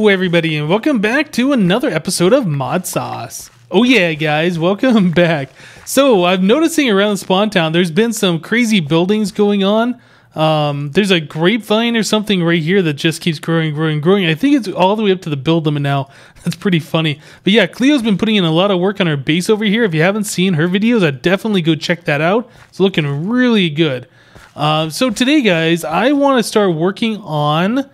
Hello everybody and welcome back to another episode of Modsauce. Oh yeah guys, welcome back. So I'm noticing around Spawn Town there's been some crazy buildings going on. There's a grapevine or something right here that just keeps growing. I think it's all the way up to the build limit now. That's pretty funny. But yeah, Cleo's been putting in a lot of work on her base over here. If you haven't seen her videos, I'd definitely go check that out. It's looking really good. So today guys, I want to start working on...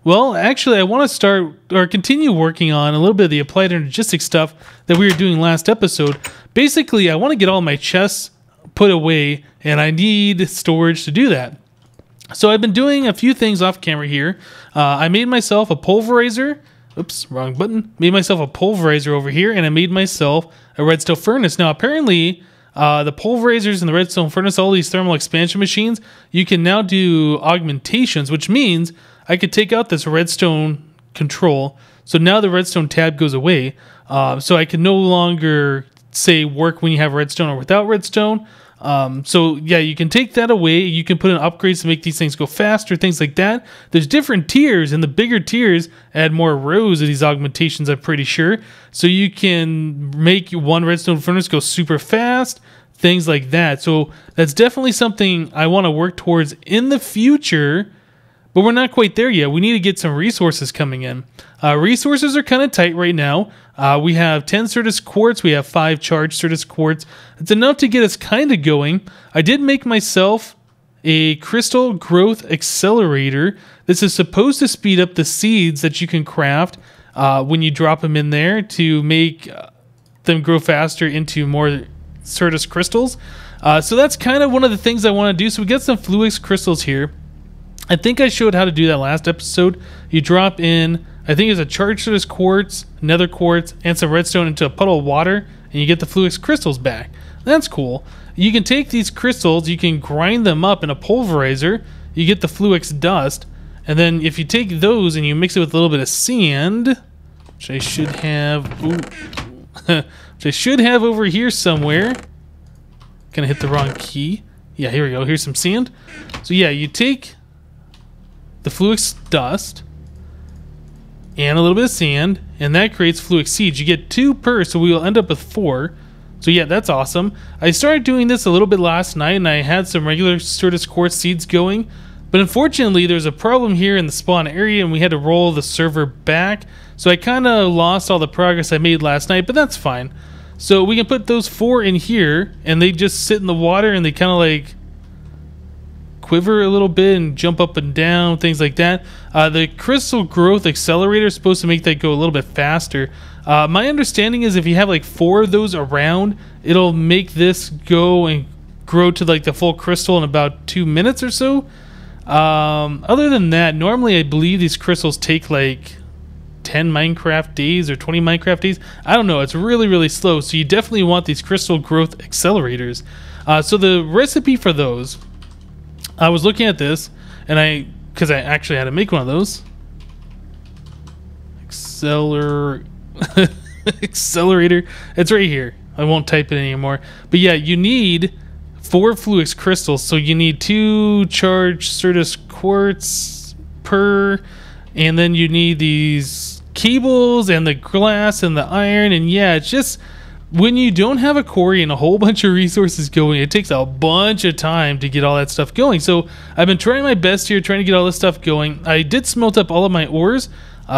Well, actually, I want to start or continue working on a little bit of the applied energistic stuff that we were doing last episode. Basically, I want to get all my chests put away, and I need storage to do that. So I've been doing a few things off camera here. I made myself a pulverizer. Oops, wrong button. Made myself a pulverizer over here, and I made myself a redstone furnace. Now, apparently... the pulverizers and the redstone furnace, all these thermal expansion machines, you can now do augmentations, which means I could take out this redstone control. So now the redstone tab goes away. So I can no longer say work when you have redstone or without redstone. So yeah, you can take that away. You can put in upgrades to make these things go faster, things like that. There's different tiers, and the bigger tiers add more rows of these augmentations, I'm pretty sure. So you can make one redstone furnace go super fast, things like that. So that's definitely something I want to work towards in the future, but we're not quite there yet. We need to get some resources coming in. Resources are kind of tight right now. We have 10 Certus quartz. We have 5 charged Certus quartz. It's enough to get us kind of going. I did make myself a crystal growth accelerator. This is supposed to speed up the seeds that you can craft when you drop them in there to make them grow faster into more Certus crystals. So that's kind of one of the things I want to do. So we got some Fluix crystals here. I think I showed how to do that last episode. You drop in, I think it's a charged Certus quartz, nether quartz, and some redstone into a puddle of water, and you get the Fluix crystals back. That's cool. You can take these crystals, you can grind them up in a pulverizer, you get the Fluix dust, and then if you take those and you mix it with a little bit of sand, which I should have, which I should have over here somewhere. Gonna hit the wrong key. Yeah, here we go. Here's some sand. So yeah, you take the Fluix dust and a little bit of sand, and that creates Fluix seeds. You get 2 per, so we will end up with 4. So yeah, that's awesome. I started doing this a little bit last night, and I had some regular Certus quartz seeds going, but unfortunately there's a problem here in the spawn area, and we had to roll the server back, so I kind of lost all the progress I made last night, but that's fine. So we can put those 4 in here, and they just sit in the water, and they kind of like quiver a little bit and jump up and down, things like that. The crystal growth accelerator is supposed to make that go a little bit faster. My understanding is if you have like 4 of those around, it'll make this go and grow to like the full crystal in about 2 minutes or so. Other than that, normally I believe these crystals take like 10 Minecraft days or 20 Minecraft days. I don't know, it's really slow, so you definitely want these crystal growth accelerators. So the recipe for those, I was looking at this, and because I actually had to make one of those. Accelerator. It's right here. I won't type it anymore. But yeah, you need 4 Fluix crystals. So you need 2 charged Certus quartz per, and then you need these cables and the glass and the iron. And yeah, it's just... when you don't have a quarry and a whole bunch of resources going, it takes a bunch of time to get all that stuff going. So I've been trying my best here, trying to get all this stuff going. I did smelt up all of my ores.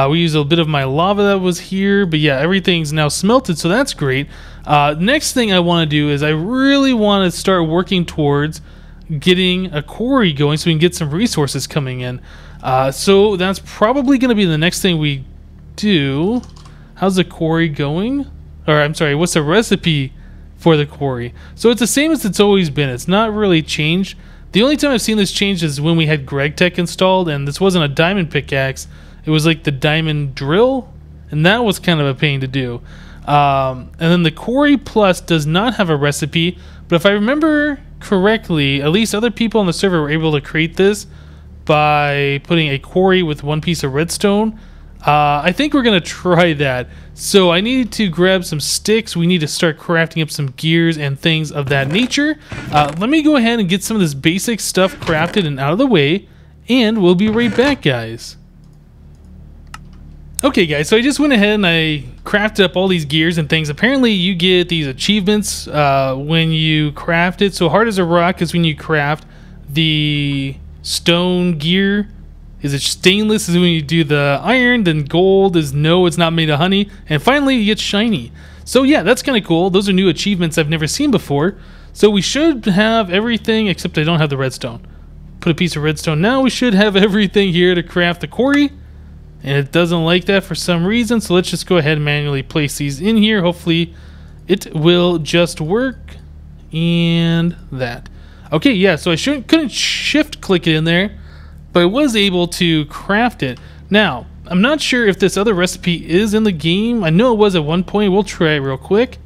We used a bit of my lava that was here, but yeah, everything's now smelted, so that's great. Next thing I want to do is I really want to start working towards getting a quarry going so we can get some resources coming in. So that's probably going to be the next thing we do. How's the quarry going? Or I'm sorry, what's the recipe for the quarry? So it's the same as it's always been. It's not really changed. The only time I've seen this change is when we had GregTech installed, and this wasn't a diamond pickaxe. It was like the diamond drill, and that was kind of a pain to do. And then the Quarry Plus does not have a recipe, but if I remember correctly, at least other people on the server were able to create this by putting a quarry with 1 piece of redstone. I think we're going to try that. So I need to grab some sticks. We need to start crafting up some gears and things of that nature. Let me go ahead and get some of this basic stuff crafted and out of the way, and we'll be right back, guys. Okay guys, so I just went ahead and I crafted up all these gears and things. Apparently you get these achievements when you craft it. So hard as a rock is when you craft the stone gear. Is it stainless is when you do the iron. Then gold is no, it's not made of honey. And finally you get shiny. So yeah, that's kind of cool. Those are new achievements I've never seen before. So we should have everything except I don't have the redstone. Put a piece of redstone. Now we should have everything here to craft the quarry. And it doesn't like that for some reason, so let's just go ahead and manually place these in here. Hopefully it will just work. And that. Okay, yeah, so I couldn't shift click it in there, but I was able to craft it. Now, I'm not sure if this other recipe is in the game. I know it was at one point. We'll try it real quick.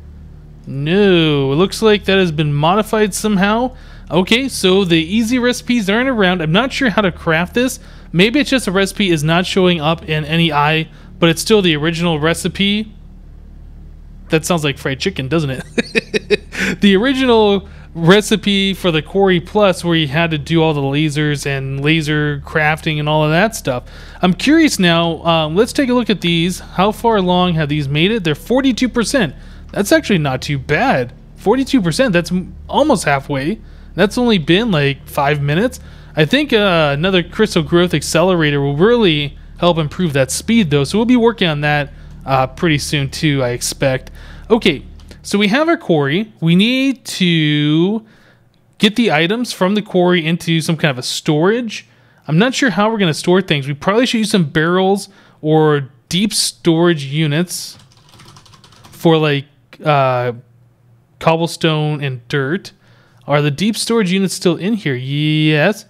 No, it looks like that has been modified somehow. Okay, so the easy recipes aren't around. I'm not sure how to craft this. Maybe it's just a recipe is not showing up in any eye, but it's still the original recipe. That sounds like fried chicken, doesn't it? The original recipe for the Quarry Plus, where you had to do all the lasers and laser crafting and all of that stuff. I'm curious now. Let's take a look at these. How far along have these made it? They're 42%. That's actually not too bad. 42%. That's almost halfway. That's only been like 5 minutes. I think another crystal growth accelerator will really help improve that speed though, so we'll be working on that pretty soon too, I expect. Okay, so we have our quarry. We need to get the items from the quarry into some kind of a storage. I'm not sure how we're going to store things. We probably should use some barrels or deep storage units for like cobblestone and dirt. Are the deep storage units still in here? Yes.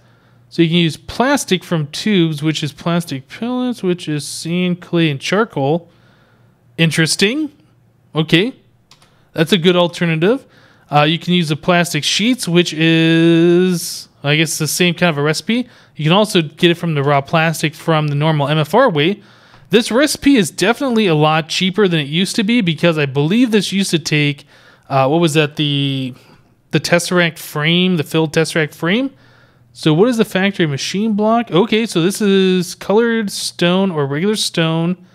So you can use plastic from tubes, which is plastic pellets, which is sand, clay, and charcoal. Interesting. Okay. That's a good alternative. You can use the plastic sheets, which is, I guess, the same kind of a recipe. You can also get it from the raw plastic from the normal MFR way. This recipe is definitely a lot cheaper than it used to be because I believe this used to take, what was that, the Tesseract frame, the filled Tesseract frame. So what is the factory machine block? Okay, so this is colored stone or regular stone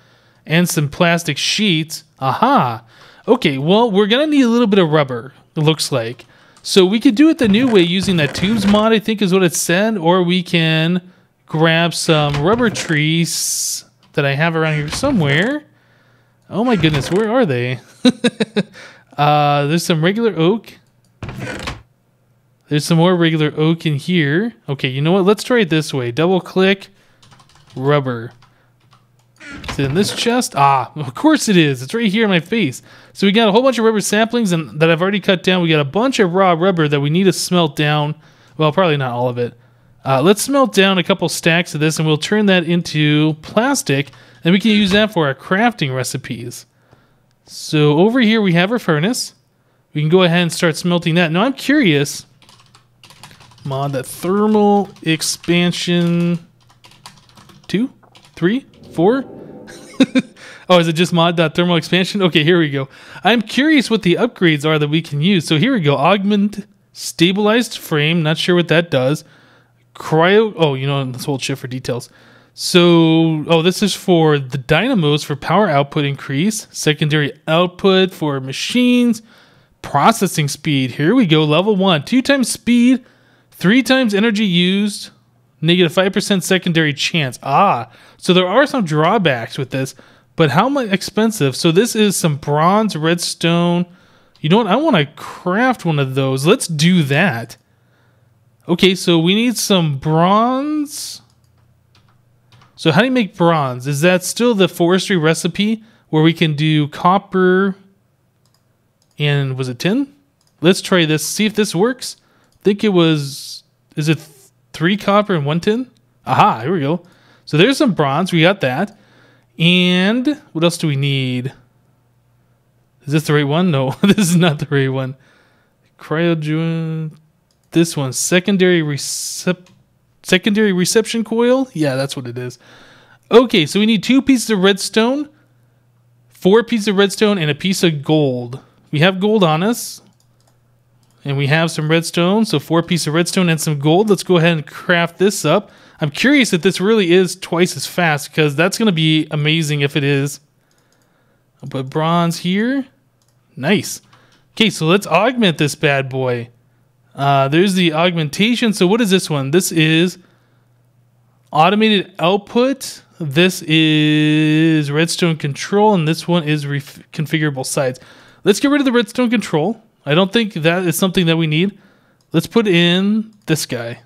and some plastic sheets. Aha. Okay, well, we're going to need a little bit of rubber, it looks like. So we could do it the new way using that tubes mod, I think is what it said. Or we can grab some rubber trees that I have around here somewhere. Oh my goodness, where are they? There's some regular oak. There's some more regular oak in here. Okay, you know what? Let's try it this way. Double click rubber. Is it in this chest? Ah, of course it is. It's right here in my face. So we got a whole bunch of rubber saplings and that I've already cut down. We got a bunch of raw rubber that we need to smelt down. Well, probably not all of it. Let's smelt down a couple stacks of this and we'll turn that into plastic and we can use that for our crafting recipes. So over here we have our furnace. We can go ahead and start smelting that. Now I'm curious. Mod that thermal expansion 2, 3, 4. Oh, is it just mod.thermal expansion? Okay, here we go. I'm curious what the upgrades are that we can use. So here we go. Augment stabilized frame. Not sure what that does. Cryo. Oh, you know, let's hold shift for details. So, oh, this is for the dynamos for power output increase. Secondary output for machines. Processing speed. Here we go. Level 1. 2 times speed. 3 times energy used. Negative 5% secondary chance. Ah, so there are some drawbacks with this, but how much expensive? So this is some bronze redstone. You know what? I want to craft one of those. Let's do that. Okay, so we need some bronze. So how do you make bronze? Is that still the forestry recipe where we can do copper and was it tin? Let's try this. See if this works. I think it was, is it 3 copper and 1 tin? Aha, here we go. So there's some bronze. We got that. And what else do we need? Is this the right one? No, this is not the right one. Cryogen. This one. Secondary reception coil? Yeah, that's what it is. Okay, so we need 2 pieces of redstone, 4 pieces of redstone, and a piece of gold. We have gold on us. And we have some redstone, so 4 pieces of redstone and some gold. Let's go ahead and craft this up. I'm curious if this really is twice as fast, because that's going to be amazing if it is. I'll put bronze here. Nice. Okay, so let's augment this bad boy. There's the augmentation. So what is this one? This is automated output. This is redstone control, and this one is configurable sides. Let's get rid of the redstone control. I don't think that is something that we need. Let's put in this guy.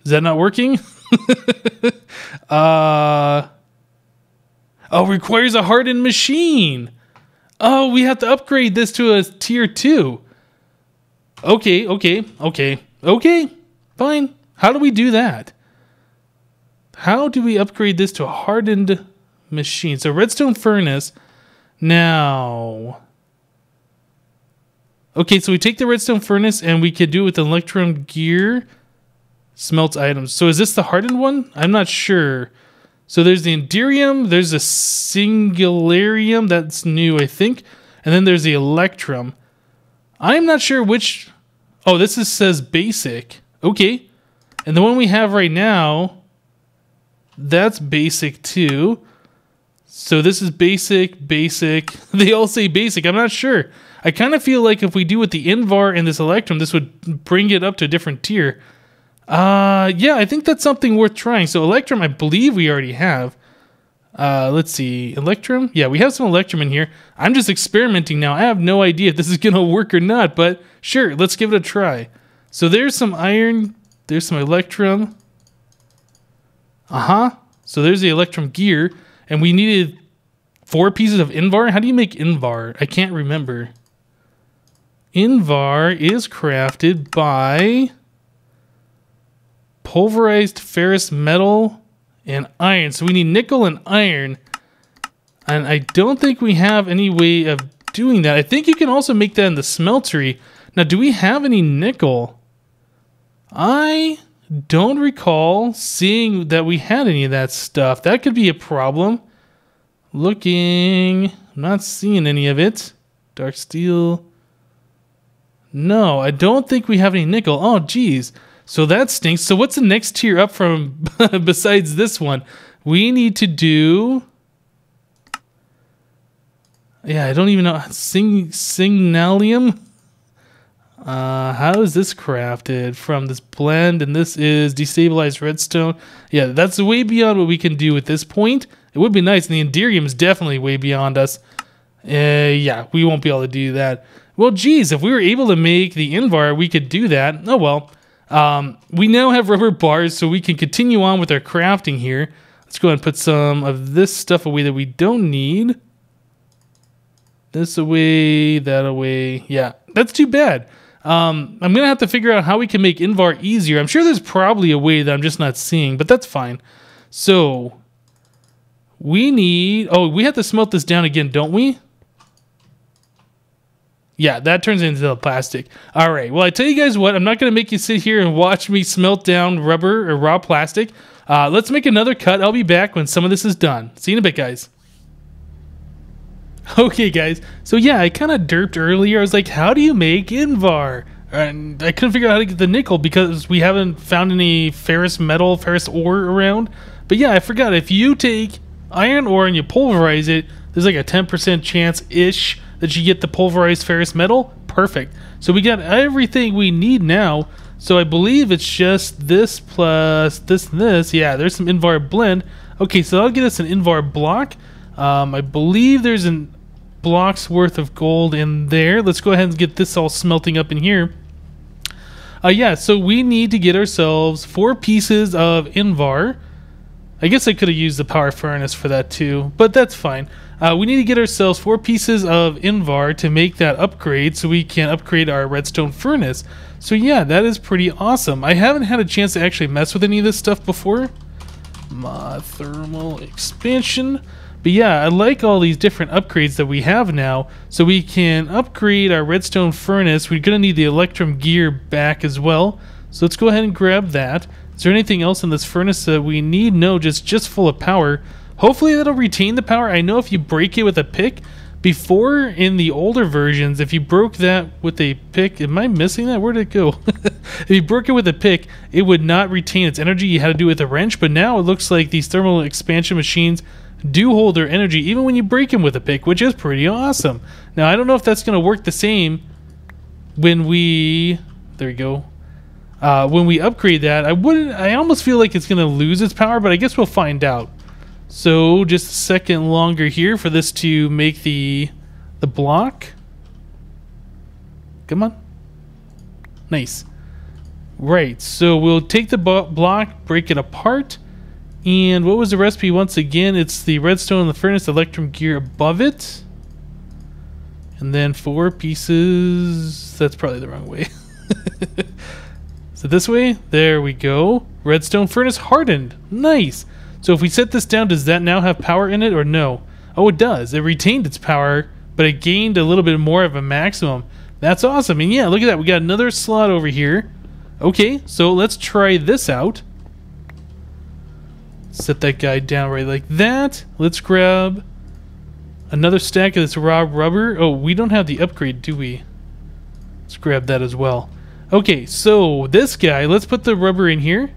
Is that not working? Oh, requires a hardened machine. Oh, we have to upgrade this to a tier 2. Okay. Fine. How do we do that? How do we upgrade this to a hardened machine? So Redstone Furnace. Now... Okay, so we take the Redstone Furnace and we could do it with the Electrum Gear. Smelts items. So is this the hardened one? I'm not sure. So there's the Enderium. There's a Singularium. That's new, I think. And then there's the Electrum. I'm not sure which... Oh, this says basic. Okay. And the one we have right now, that's basic too. So this is basic. They all say basic. I'm not sure. I kind of feel like if we do with the Invar and this Electrum, this would bring it up to a different tier. Yeah, I think that's something worth trying. So Electrum, I believe we already have. Let's see. Electrum? Yeah, we have some Electrum in here. I'm just experimenting now. I have no idea if this is going to work or not, but sure, let's give it a try. So there's some iron. There's some Electrum. So there's the Electrum Gear. And we needed 4 pieces of Invar. How do you make Invar? I can't remember. Invar is crafted by pulverized ferrous metal and iron. So we need nickel and iron. And I don't think we have any way of doing that. I think you can also make that in the smeltery. Now, do we have any nickel? I don't recall seeing that we had any of that stuff. That could be a problem. Looking, I'm not seeing any of it. Dark steel. No, I don't think we have any nickel. Oh, geez. So that stinks. So what's the next tier up from besides this one? We need to do... Yeah, I don't even know. Signalium? How is this crafted from this blend? And this is Destabilize Redstone. Yeah, that's way beyond what we can do at this point. It would be nice. And the Enderium is definitely way beyond us. Yeah, we won't be able to do that. Well, geez, if we were able to make the Invar, we could do that. Oh, well. We now have rubber bars, so we can continue on with our crafting here. Let's go ahead and put some of this stuff away that we don't need. This away, that away. Yeah, that's too bad. I'm going to have to figure out how we can make Invar easier. I'm sure there's probably a way that I'm just not seeing, but that's fine. So, we need... Oh, we have to smelt this down again, don't we? Yeah, that turns into the plastic. All right. Well, I tell you guys what. I'm not going to make you sit here and watch me smelt down rubber or raw plastic. Let's make another cut. I'll be back when some of this is done. See you in a bit, guys. Okay, guys. So, yeah, I kind of derped earlier. I was like, how do you make Invar? And I couldn't figure out how to get the nickel because we haven't found any ferrous ore around. But, yeah, I forgot. If you take iron ore and you pulverize it, there's like a 10% chance-ish that you get the pulverized ferrous metal. Perfect. So we got everything we need now. So I believe it's just this plus this and this. Yeah, there's some Invar blend. Okay, so that'll get us an Invar block. I believe there's a block's worth of gold in there. Let's go ahead and get this all smelting up in here. Yeah, so we need to get ourselves 4 pieces of Invar. I guess I could have used the power furnace for that too, but that's fine. We need to get ourselves 4 pieces of Invar to make that upgrade so we can upgrade our Redstone Furnace. So yeah, that is pretty awesome. I haven't had a chance to actually mess with any of this stuff before. Mod thermal expansion. But yeah, I like all these different upgrades that we have now. So we can upgrade our Redstone Furnace. We're going to need the Electrum Gear back as well. So let's go ahead and grab that. Is there anything else in this furnace that we need? No, just full of power. Hopefully that'll retain the power. I know if you break it with a pick, Before, in the older versions, if you broke that with a pick, am I missing that? Where did it go? If you broke it with a pick, it would not retain its energy. You had to do it with a wrench, but now it looks like these thermal expansion machines do hold their energy even when you break them with a pick, which is pretty awesome. Now, I don't know if that's going to work the same when we... There we go. When we upgrade that, I almost feel like it's going to lose its power, but I guess we'll find out. So just a second longer here for this to make the block. Come on. Nice. Right, so we'll take the block, break it apart. And what was the recipe once again? It's the redstone in the furnace, Electrum Gear above it. And then 4 pieces. That's probably the wrong way. So this way, there we go. Redstone furnace hardened. Nice. So if we set this down, does that now have power in it or no? Oh, it does. It retained its power, but it gained a little bit more of a maximum. That's awesome. And yeah, look at that. We got another slot over here. Okay, so let's try this out. Set that guy down right like that. Let's grab another stack of this raw rubber. Oh, we don't have the upgrade, do we? Let's grab that as well. Okay, so this guy, let's put the rubber in here.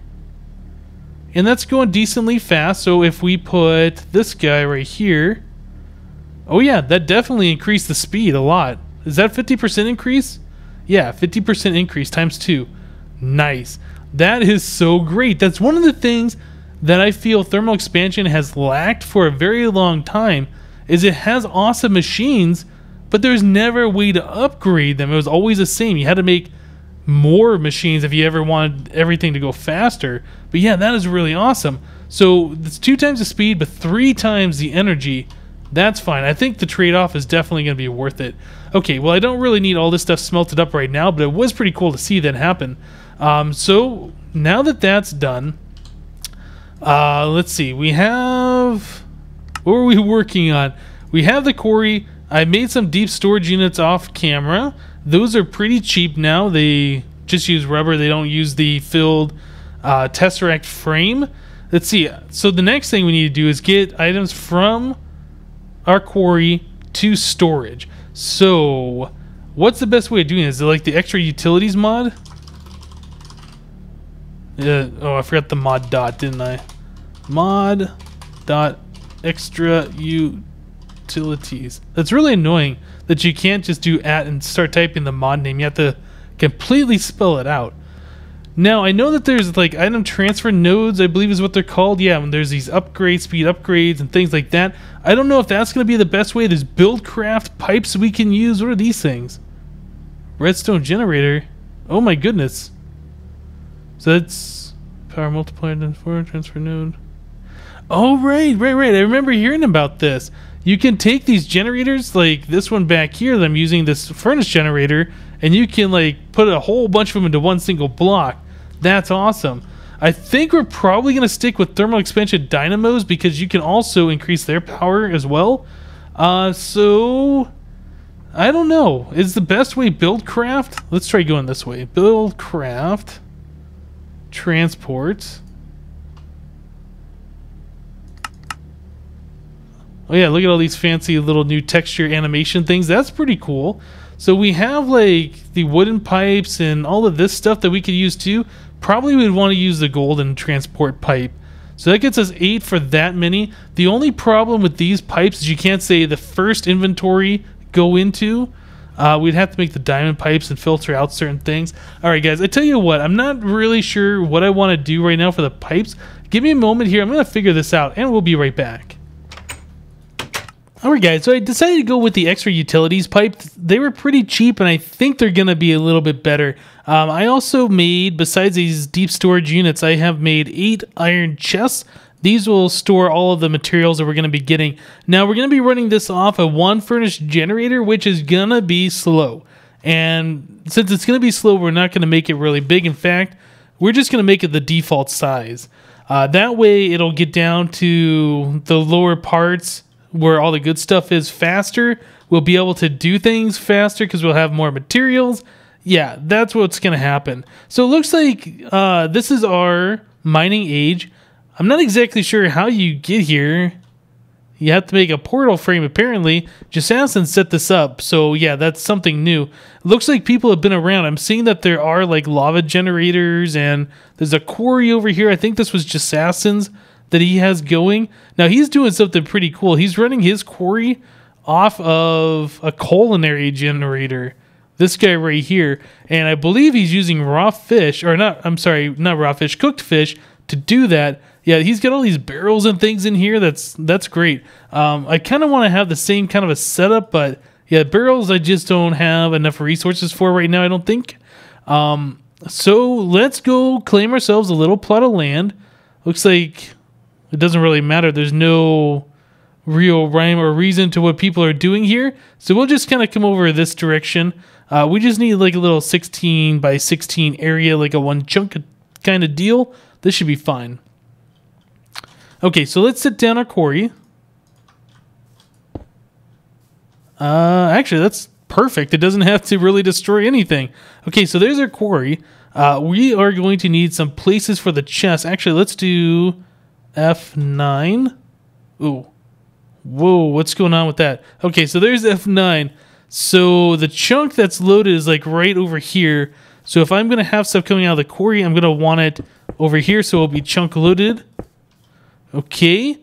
And that's going decently fast, so if we put this guy right here... Oh yeah, that definitely increased the speed a lot. Is that 50% increase? Yeah, 50% increase times 2. Nice. That is so great. That's one of the things that I feel thermal expansion has lacked for a very long time, is it has awesome machines, but there's never a way to upgrade them. It was always the same. You had to make more machines if you ever wanted everything to go faster. But yeah, that is really awesome. So it's 2 times the speed, but 3 times the energy. That's fine. I think the trade-off is definitely going to be worth it. Okay, well, I don't really need all this stuff smelted up right now, but it was pretty cool to see that happen. So now that that's done, let's see. We have... What were we working on? We have the quarry. I made some deep storage units off camera. Those are pretty cheap now. They just use rubber. They don't use the filled tesseract frame. Let's see. So the next thing we need to do is get items from our quarry to storage. So what's the best way of doing this? Is it like the extra utilities mod? Oh, I forgot the mod dot, didn't I? Mod dot extra utilities. That's really annoying that you can't just do @ and start typing the mod name. You have to completely spell it out. Now, I know that there's like item transfer nodes, I believe is what they're called. Yeah, when there's these upgrade speed upgrades and things like that. I don't know if that's going to be the best way. There's Buildcraft pipes we can use. What are these things? Redstone generator. Oh my goodness. So that's power multiplier times 4 transfer node. Oh, right. I remember hearing about this. You can take these generators, like this one back here that I'm using, this furnace generator, and you can like put a whole bunch of them into one single block. That's awesome. I think we're probably going to stick with thermal expansion dynamos because you can also increase their power as well. So I don't know. Is the best way Buildcraft? Let's try going this way. Buildcraft. Transport. Oh yeah, look at all these fancy little new texture animation things. That's pretty cool. So we have like the wooden pipes and all of this stuff that we could use too. Probably we'd want to use the golden transport pipe. So that gets us 8 for that many. The only problem with these pipes is you can't say the first inventory go into. We'd have to make the diamond pipes and filter out certain things. Alright guys, I tell you what, I'm not really sure what I want to do right now for the pipes. Give me a moment here. I'm going to figure this out and we'll be right back. Alright guys, so I decided to go with the extra utilities pipe. They were pretty cheap and I think they're going to be a little bit better. I also made, besides these deep storage units, I have made 8 iron chests. These will store all of the materials that we're going to be getting. Now we're going to be running this off a 1 furnace generator, which is going to be slow. And since it's going to be slow, we're not going to make it really big. In fact, we're just going to make it the default size. That way it'll get down to the lower parts where all the good stuff is faster. We'll be able to do things faster because we'll have more materials. Yeah, that's what's going to happen. So it looks like this is our mining age. I'm not exactly sure how you get here. you have to make a portal frame. Apparently, Jasassin set this up. So yeah, that's something new. It looks like people have been around. I'm seeing that there are like lava generators, and there's a quarry over here. I think this was Jasassin's that he has going. Now he's doing something pretty cool. He's running his quarry off of a culinary generator. This guy right here. And I believe he's using raw fish, or not, I'm sorry, not raw fish, cooked fish to do that. Yeah, he's got all these barrels and things in here. That's great. I kind of want to have the same kind of a setup, but yeah, barrels I just don't have enough resources for right now, I don't think. So let's go claim ourselves a little plot of land. Looks like it doesn't really matter. There's no real rhyme or reason to what people are doing here. So we'll just kind of come over this direction. We just need like a little 16 by 16 area, like a one chunk kind of deal. This should be fine. Okay, so let's sit down our quarry. Actually, that's perfect. It doesn't have to really destroy anything. Okay, so there's our quarry. We are going to need some places for the chest. Actually, let's do F9. Ooh. Whoa, what's going on with that? Okay, so there's F9. So the chunk that's loaded is like right over here. So if I'm going to have stuff coming out of the quarry, I'm going to want it over here, so it'll be chunk loaded. Okay.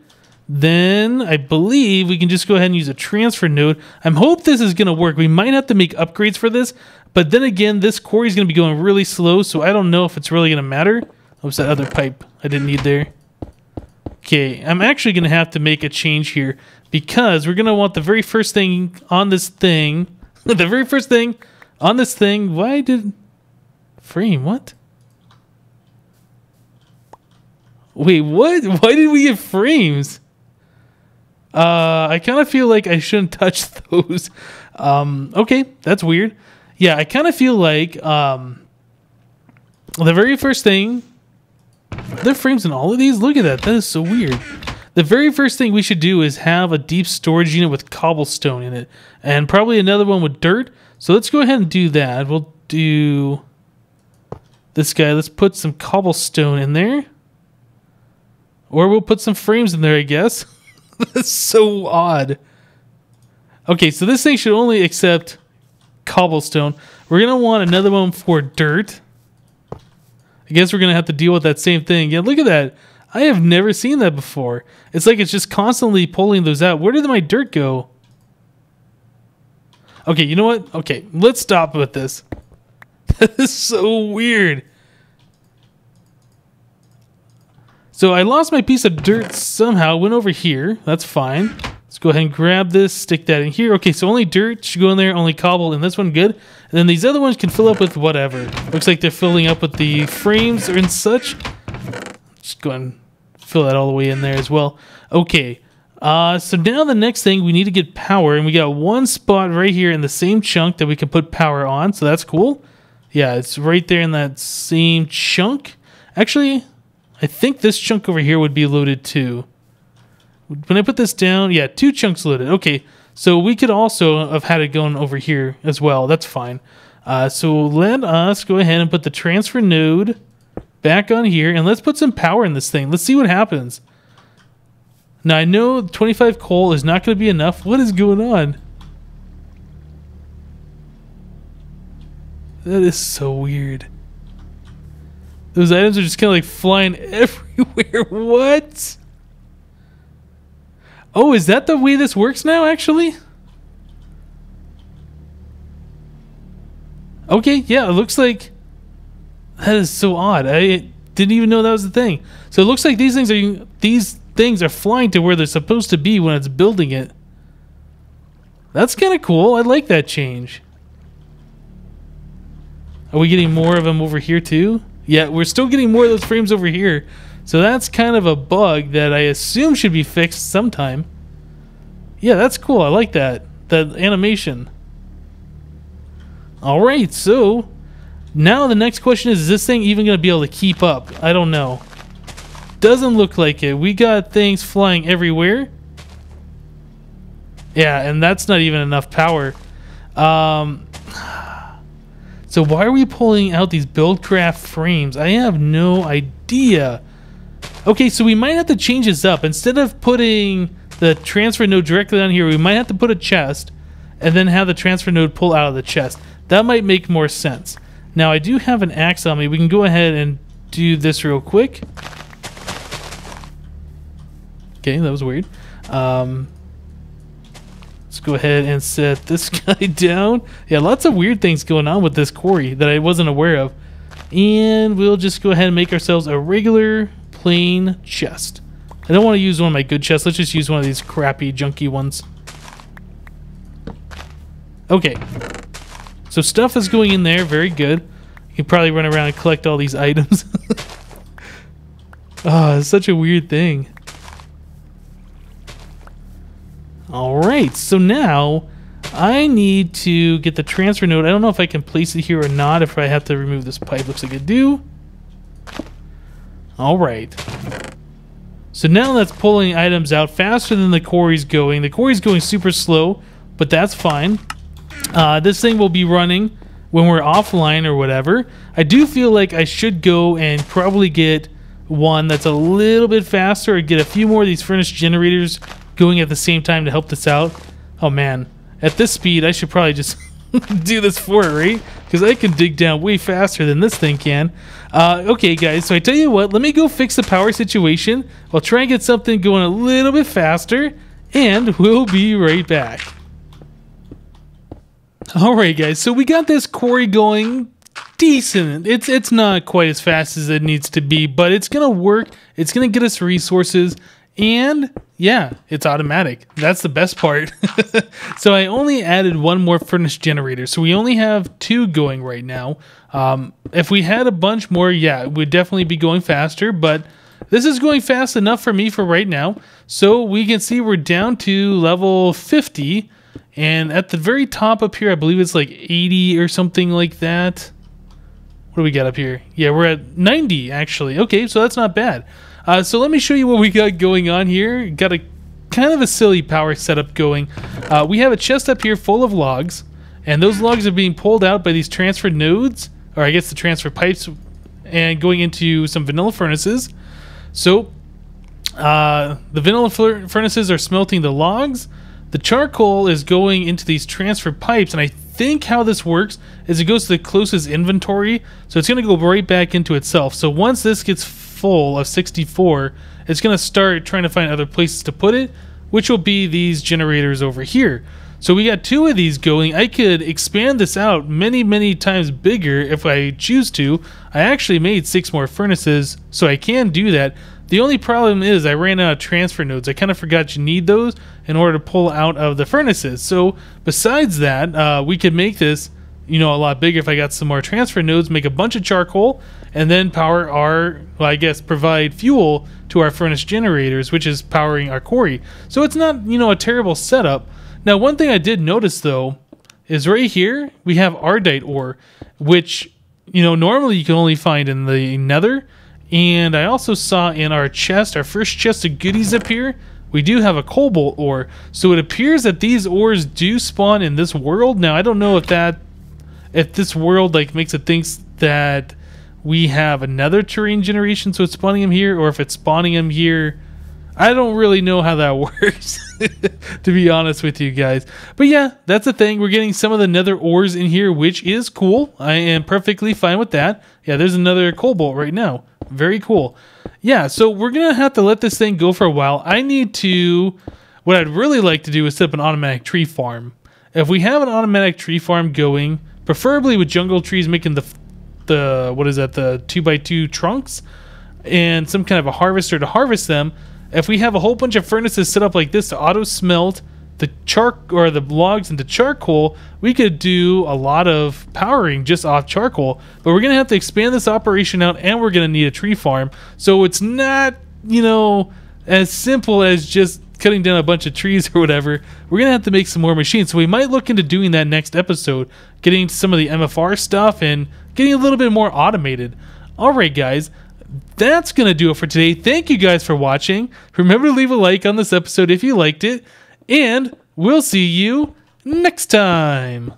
Then I believe we can just go ahead and use a transfer node. I hope this is going to work. We might have to make upgrades for this, but then again, this quarry is going to be going really slow, so I don't know if it's really going to matter. Oops, that other pipe I didn't need there. Okay, I'm actually going to have to make a change here because we're going to want the very first thing on this thing. The very first thing on this thing. Why did... Frame, what? Wait, what? Why did we get frames? I kind of feel like I shouldn't touch those. Okay, that's weird. Yeah, I kind of feel like the very first thing... Are there frames in all of these? Look at that. That is so weird. The very first thing we should do is have a deep storage unit with cobblestone in it. And probably another one with dirt. So let's go ahead and do that. We'll do this guy. Let's put some cobblestone in there. Or we'll put some frames in there, I guess. That's so odd. Okay, so this thing should only accept cobblestone. We're going to want another one for dirt. I guess we're going to have to deal with that same thing. Yeah, look at that. I have never seen that before. It's like it's just constantly pulling those out. Where did my dirt go? Okay, you know what? Okay, let's stop with this. That is so weird. So I lost my piece of dirt somehow. Went over here. That's fine. Let's go ahead and grab this, stick that in here. Okay, so only dirt should go in there, only cobble, and this one good. And then these other ones can fill up with whatever. Looks like they're filling up with the frames and such. Just go ahead and fill that all the way in there as well. Okay, so now the next thing, we need to get power, and we got one spot right here in the same chunk that we can put power on, so that's cool. Yeah, it's right there in that same chunk. Actually, I think this chunk over here would be loaded too. When I put this down, yeah, 2 chunks loaded. Okay, so we could also have had it going over here as well. That's fine. So let us go ahead and put the transfer node back on here, and let's put some power in this thing. Let's see what happens. Now, I know 25 coal is not going to be enough. What is going on? That is so weird. Those items are just kind of like flying everywhere. What? Oh, is that the way this works now, actually? Okay, yeah, it looks like... That is so odd. I didn't even know that was the thing. So it looks like these things are flying to where they're supposed to be when it's building it. That's kind of cool. I like that change. Are we getting more of them over here too? Yeah, we're still getting more of those frames over here. So that's kind of a bug that I assume should be fixed sometime. Yeah, that's cool. I like that. That animation. Alright, so now the next question is this thing even going to be able to keep up? I don't know. Doesn't look like it. We got things flying everywhere. Yeah, and that's not even enough power. So why are we pulling out these BuildCraft frames? I have no idea. Okay, so we might have to change this up. Instead of putting the transfer node directly down here, we might have to put a chest and then have the transfer node pull out of the chest. That might make more sense. Now, I do have an axe on me. We can go ahead and do this real quick. Okay, that was weird. Let's go ahead and set this guy down. Yeah, lots of weird things going on with this quarry that I wasn't aware of. And we'll just go ahead and make ourselves a regular plain chest. I don't want to use one of my good chests. Let's just use one of these crappy, junky ones. Okay. So stuff is going in there. Very good. You can probably run around and collect all these items. Oh, it's such a weird thing. Alright, so now I need to get the transfer node. I don't know if I can place it here or not, if I have to remove this pipe. Looks like I do. Alright. So now that's pulling items out faster than the quarry's going. The quarry's going super slow, but that's fine. This thing will be running when we're offline or whatever. I do feel like I should go and probably get one that's a little bit faster, or get a few more of these furnace generators going at the same time to help this out. Oh man, at this speed I should probably just do this for it, right? Because I can dig down way faster than this thing can. Okay guys, so I tell you what, let me go fix the power situation. I'll try and get something going a little bit faster, and we'll be right back. Alright guys, so we got this quarry going decent. It's not quite as fast as it needs to be, but it's gonna work. It's gonna get us resources, and yeah, it's automatic. That's the best part. So I only added one more furnace generator, so we only have 2 going right now. If we had a bunch more, yeah, it would definitely be going faster, but this is going fast enough for me for right now. So we can see we're down to level 50, and at the very top up here, I believe it's like 80 or something like that. What do we got up here? Yeah, we're at 90 actually. Okay, so that's not bad. So let me show you what we got going on here. Got a kind of a silly power setup going. We have a chest up here full of logs, and those logs are being pulled out by these transfer nodes, or I guess the transfer pipes, and going into some vanilla furnaces. So the vanilla furnaces are smelting the logs. The charcoal is going into these transfer pipes, and I think how this works is it goes to the closest inventory, so it's going to go right back into itself. So once this gets full of 64, it's going to start trying to find other places to put it, which will be these generators over here. So we got 2 of these going. I could expand this out many times bigger if I choose to. I actually made 6 more furnaces, so I can do that. The only problem is I ran out of transfer nodes. I kind of forgot you need those in order to pull out of the furnaces. So besides that, we could make this, a lot bigger if I got some more transfer nodes, make a bunch of charcoal, and then power our, well, I guess provide fuel to our furnace generators, which is powering our quarry. So it's not, a terrible setup. Now, one thing I did notice though is right here we have Ardite ore, which normally you can only find in the Nether. And I also saw in our chest, our first chest of goodies up here, we do have a Cobalt Ore. So it appears that these ores do spawn in this world. Now, I don't know if this world makes it think that we have another terrain generation, so it's spawning them here, or if it's spawning them here. I don't really know how that works, to be honest with you guys. But yeah, that's the thing. We're getting some of the nether ores in here, which is cool. I am perfectly fine with that. Yeah, there's another cobalt right now. Very cool. Yeah, so we're going to have to let this thing go for a while. What I'd really like to do is set up an automatic tree farm. If we have an automatic tree farm going, preferably with jungle trees making the 2x2 trunks, and some kind of a harvester to harvest them. If we have a whole bunch of furnaces set up like this to auto smelt the logs into charcoal, we could do a lot of powering just off charcoal. But we're gonna have to expand this operation out, and we're gonna need a tree farm. So it's not, as simple as just cutting down a bunch of trees or whatever. We're gonna have to make some more machines. So we might look into doing that next episode, getting some of the MFR stuff and getting a little bit more automated. Alright guys, that's gonna do it for today. Thank you guys for watching. Remember to leave a like on this episode if you liked it, and we'll see you next time.